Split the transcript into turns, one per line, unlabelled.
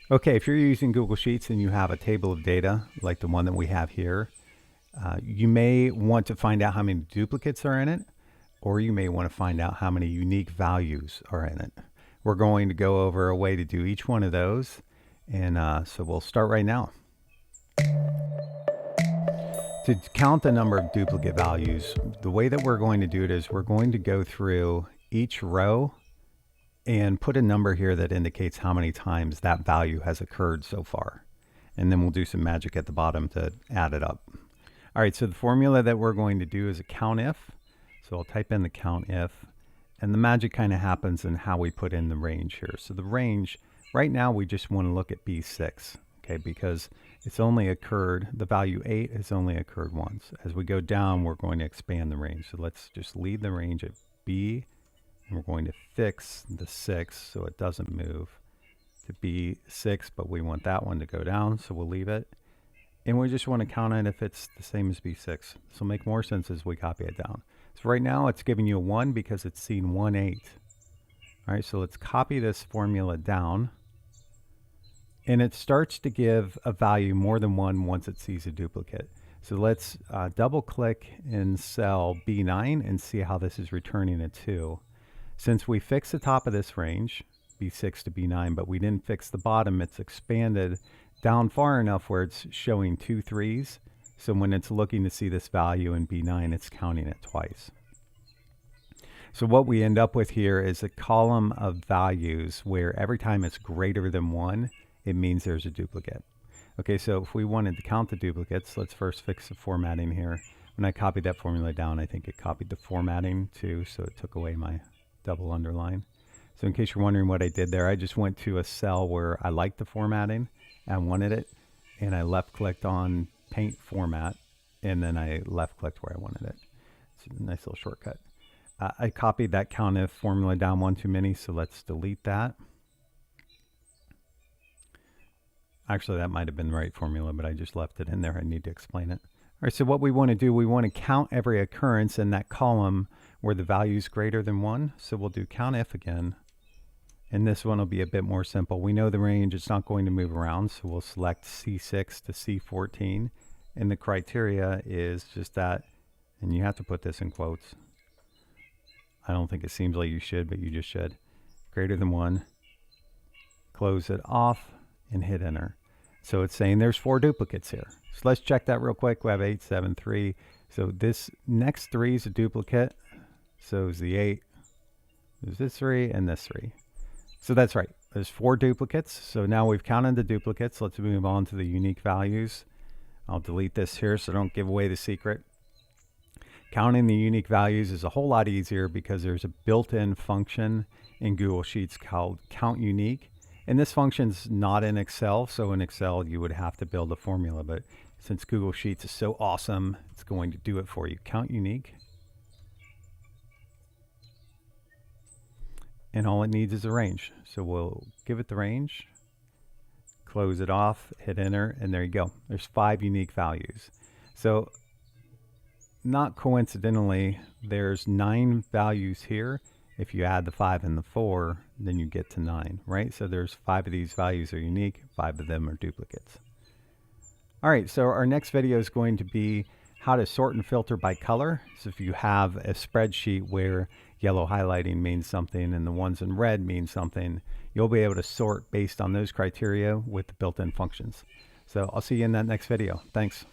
Okay, if you're using Google Sheets and you have a table of data like the one that we have here, you may want to find out how many duplicates are in it, or you may want to find out how many unique values are in it. We're going to go over a way to do each one of those, and so we'll start right now. To count the number of duplicate values, the way that we're going to do it is we're going to go through each row and put a number here that indicates how many times that value has occurred so far. And then we'll do some magic at the bottom to add it up. All right, so the formula that we're going to do is a COUNTIF. So I'll type in the COUNTIF, and the magic kind of happens in how we put in the range here. So the range, right now we just want to look at B6, okay, because it's only occurred, the value 8 has only occurred once. As we go down, we're going to expand the range. So let's just leave the range at B, and we're going to fix the 6 so it doesn't move to B6, but we want that one to go down, so we'll leave it. And we just want to count it if it's the same as B6. This will make more sense as we copy it down. So right now it's giving you a 1 because it's seen 1, 8. All right, so let's copy this formula down. And it starts to give a value more than 1 once it sees a duplicate. So let's double click in cell B9 and see how this is returning a 2. Since we fixed the top of this range, B6 to B9, but we didn't fix the bottom, it's expanded down far enough where it's showing 2 3s. So when it's looking to see this value in B9, it's counting it twice. So what we end up with here is a column of values where every time it's greater than 1, it means there's a duplicate. Okay, so if we wanted to count the duplicates, let's first fix the formatting here. When I copied that formula down, I think it copied the formatting too, so it took away my double underline. So in case you're wondering what I did there, I just went to a cell where I liked the formatting and wanted it, and I left clicked on paint format, and then I left clicked where I wanted it. It's a nice little shortcut. I copied that COUNTIF formula down one too many, so let's delete that. Actually, that might have been the right formula, but I just left it in there. I need to explain it. All right, so what we want to do, we want to count every occurrence in that column where the value is greater than 1. So we'll do COUNTIF again. And this one will be a bit more simple. We know the range, it's not going to move around, so we'll select C6 to C14. And the criteria is just that, and you have to put this in quotes. I don't think it seems like you should, but you just should. Greater than 1. Close it off and hit enter. So it's saying there's 4 duplicates here. So let's check that real quick. We have 8, 7, 3. So this next 3 is a duplicate. So is the 8. There's this 3 and this 3. So that's right. There's 4 duplicates. So now we've counted the duplicates. Let's move on to the unique values. I'll delete this here so don't give away the secret. Counting the unique values is a whole lot easier because there's a built-in function in Google Sheets called count unique. And this function's not in Excel, so in Excel you would have to build a formula, but since Google Sheets is so awesome, it's going to do it for you. Count unique. And all it needs is a range. So we'll give it the range, close it off, hit enter, and there you go. There's 5 unique values. So not coincidentally, there's 9 values here. If you add the 5 and the 4, then you get to 9, right? So there's 5 of these values are unique, 5 of them are duplicates. All right, so our next video is going to be how to sort and filter by color. So if you have a spreadsheet where yellow highlighting means something and the ones in red mean something, you'll be able to sort based on those criteria with the built-in functions. So I'll see you in that next video. Thanks.